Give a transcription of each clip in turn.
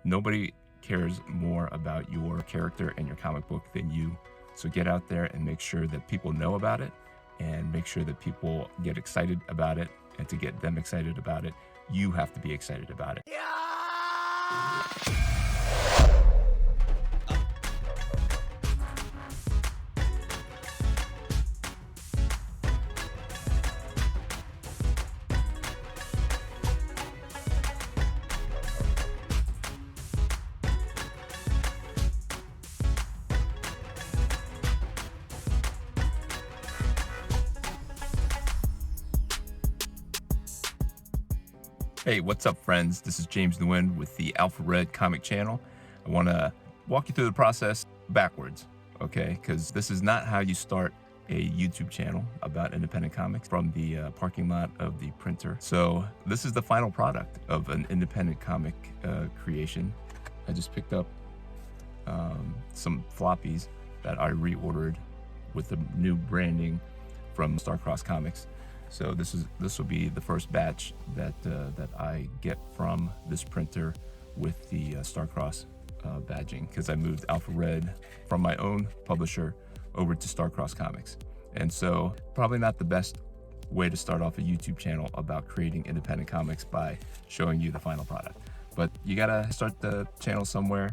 Nobody cares more about your character and your comic book than you. So get out there and make sure that people know about it, and make sure that people get excited about it. And to get them excited about it, you have to be excited about it. Hey, what's up, friends? This is James Nguyen with the Alpha Red Comic Channel. I want to walk you through the process backwards, okay? Because this is not how you start a YouTube channel about independent comics from the parking lot of the printer. So this is the final product of an independent comic creation. I just picked up some floppies that I reordered with the new branding from Starcross Comics. So this will be the first batch that I get from this printer with the Starcross badging, because I moved Alpha Red from my own publisher over to Starcross Comics. And so probably not the best way to start off a YouTube channel about creating independent comics by showing you the final product. But you gotta start the channel somewhere,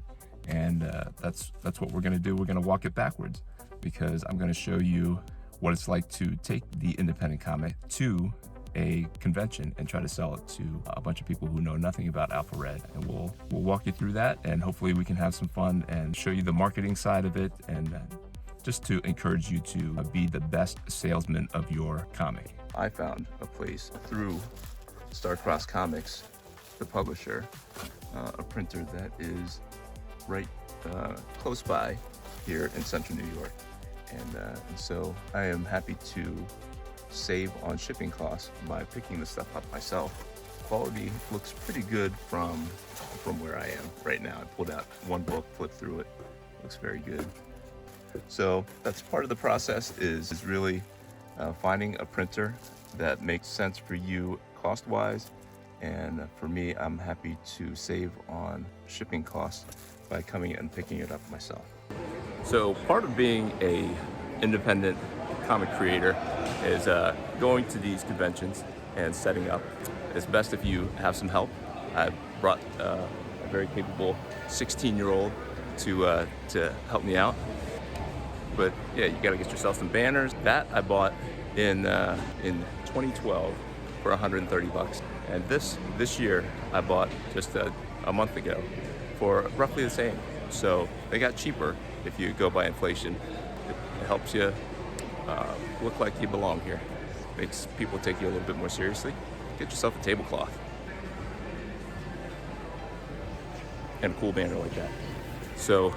and that's what we're gonna do. We're gonna walk it backwards, because I'm gonna show you what it's like to take the independent comic to a convention and try to sell it to a bunch of people who know nothing about Alpha Red. And we'll walk you through that, and hopefully we can have some fun and show you the marketing side of it, and just to encourage you to be the best salesman of your comic. I found a place through Starcross Comics, the publisher, a printer that is right close by here in central New York. And so I am happy to save on shipping costs by picking the stuff up myself. Quality looks pretty good from where I am right now. I pulled out one book, flipped through it. Looks very good. So that's part of the process, is really finding a printer that makes sense for you cost-wise. And for me, I'm happy to save on shipping costs by coming and picking it up myself. So part of being a independent comic creator is going to these conventions and setting up. It's best if you have some help. I brought a very capable 16-year-old to help me out. But yeah, you gotta get yourself some banners. That I bought in 2012 for 130 bucks. And this year I bought just a month ago for roughly the same. So they got cheaper if you go by inflation. It helps you look like you belong here. Makes people take you a little bit more seriously. Get yourself a tablecloth and a cool banner like that. So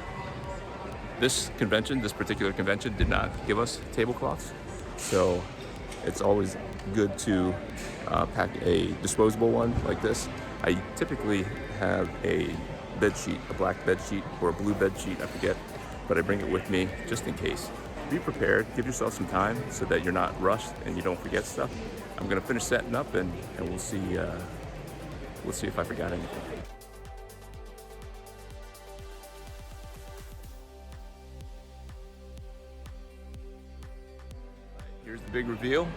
this particular convention did not give us tablecloths. So it's always good to pack a disposable one like this. I typically have a bed sheet, a black bed sheet or a blue bed sheet, I forget, but I bring it with me just in case. Be prepared, give yourself some time so that you're not rushed and you don't forget stuff. I'm gonna finish setting up, and we'll see if I forgot anything. Here's the big reveal.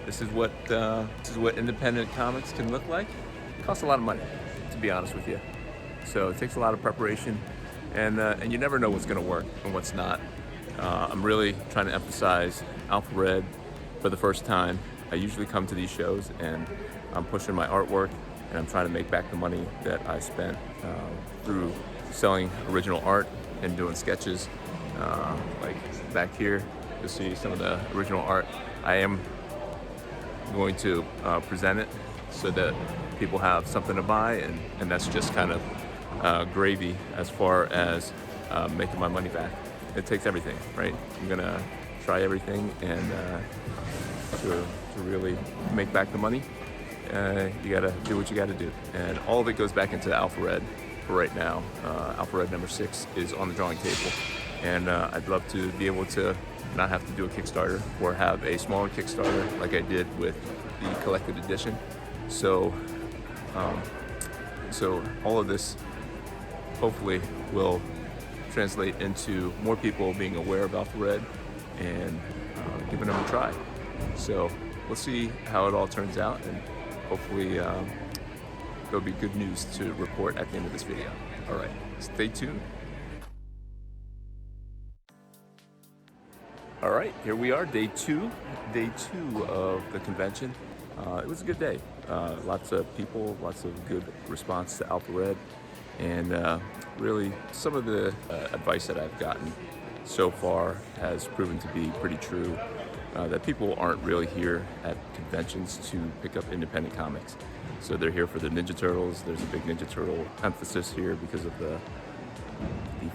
This is what independent comics can look like. It costs a lot of money, to be honest with you. So it takes a lot of preparation, and you never know what's going to work and what's not. I'm really trying to emphasize Alpha Red for the first time. I usually come to these shows and I'm pushing my artwork, and I'm trying to make back the money that I spent through selling original art and doing sketches. Like back here, you'll see some of the original art. I am going to present it so that people have something to buy, and that's just kind of gravy as far as making my money back. It takes everything, right? I'm gonna try everything, and to really make back the money, you gotta do what you gotta do. And all of it goes back into Alpha Red for right now. Alpha Red number 6 is on the drawing table, and I'd love to be able to not have to do a Kickstarter or have a smaller Kickstarter like I did with the collected edition. So So all of this hopefully will translate into more people being aware of Alpha Red and giving them a try. So we'll see how it all turns out, and hopefully there'll be good news to report at the end of this video. All right, stay tuned. All right, here we are, day two of the convention. It was a good day. Lots of people, lots of good response to Alpha Red, and really some of the advice that I've gotten so far has proven to be pretty true. That people aren't really here at conventions to pick up independent comics. So they're here for the Ninja Turtles. There's a big Ninja Turtle emphasis here because of the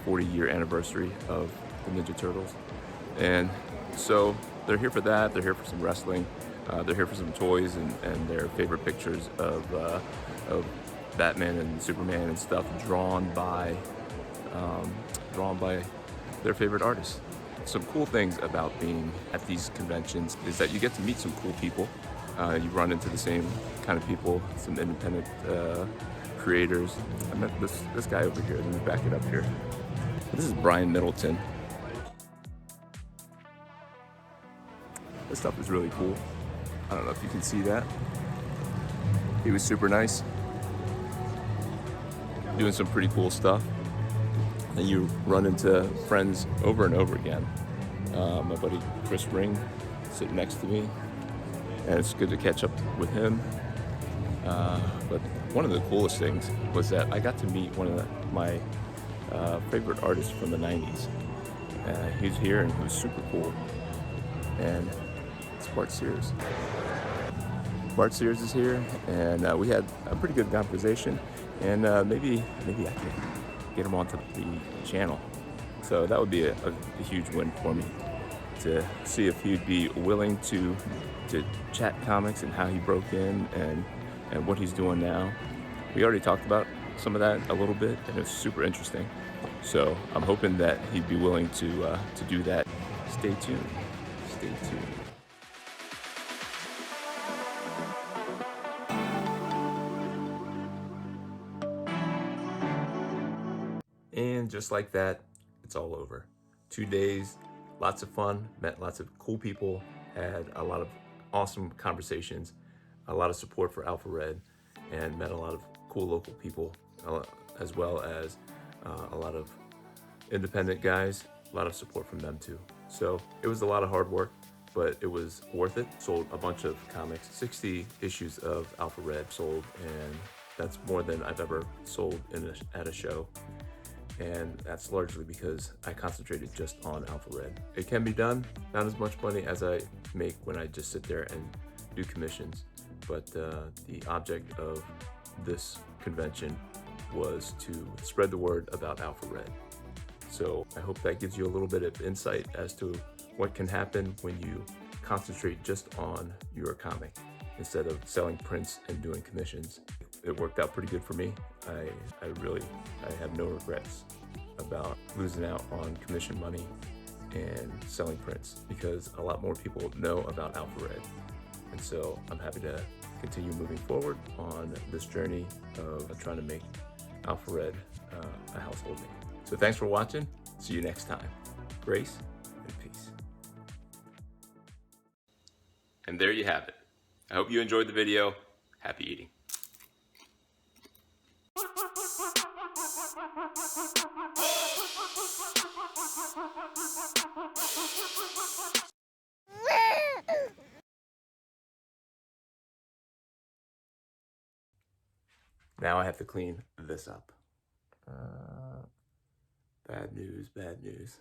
40-year anniversary of the Ninja Turtles. And so they're here for that. They're here for some wrestling. They're here for some toys and their favorite pictures of Batman and Superman and stuff drawn by their favorite artists. Some cool things about being at these conventions is that you get to meet some cool people. You run into the same kind of people, some independent creators. I met this guy over here. Let me back it up here. This is Brian Middleton. This stuff is really cool. I don't know if you can see that. He was super nice, doing some pretty cool stuff. And you run into friends over and over again. My buddy Chris Ring sitting next to me, and it's good to catch up with him. But one of the coolest things was that I got to meet one of my favorite artists from the 90s. He's here and he was super cool. And it's Bart Sears. Bart Sears is here, and we had a pretty good conversation, and maybe I can get him onto the channel. So that would be a huge win for me, to see if he'd be willing to chat comics and how he broke in and what he's doing now. We already talked about some of that a little bit, and it's super interesting. So I'm hoping that he'd be willing to do that. Stay tuned. Stay tuned. And just like that, it's all over. 2 days, lots of fun, met lots of cool people, had a lot of awesome conversations, a lot of support for Alpha Red, and met a lot of cool local people, as well as a lot of independent guys, a lot of support from them too. So it was a lot of hard work, but it was worth it. Sold a bunch of comics, 60 issues of Alpha Red sold, and that's more than I've ever sold at a show. And that's largely because I concentrated just on Alpha Red. It can be done, not as much money as I make when I just sit there and do commissions, but the object of this convention was to spread the word about Alpha Red. So I hope that gives you a little bit of insight as to what can happen when you concentrate just on your comic instead of selling prints and doing commissions. It worked out pretty good for me. I have no regrets about losing out on commission money and selling prints, because a lot more people know about Alpha Red. And so I'm happy to continue moving forward on this journey of trying to make Alpha Red a household name. So thanks for watching. See you next time. Grace and peace. And there you have it. I hope you enjoyed the video. Happy eating. Now I have to clean this up. Bad news, bad news.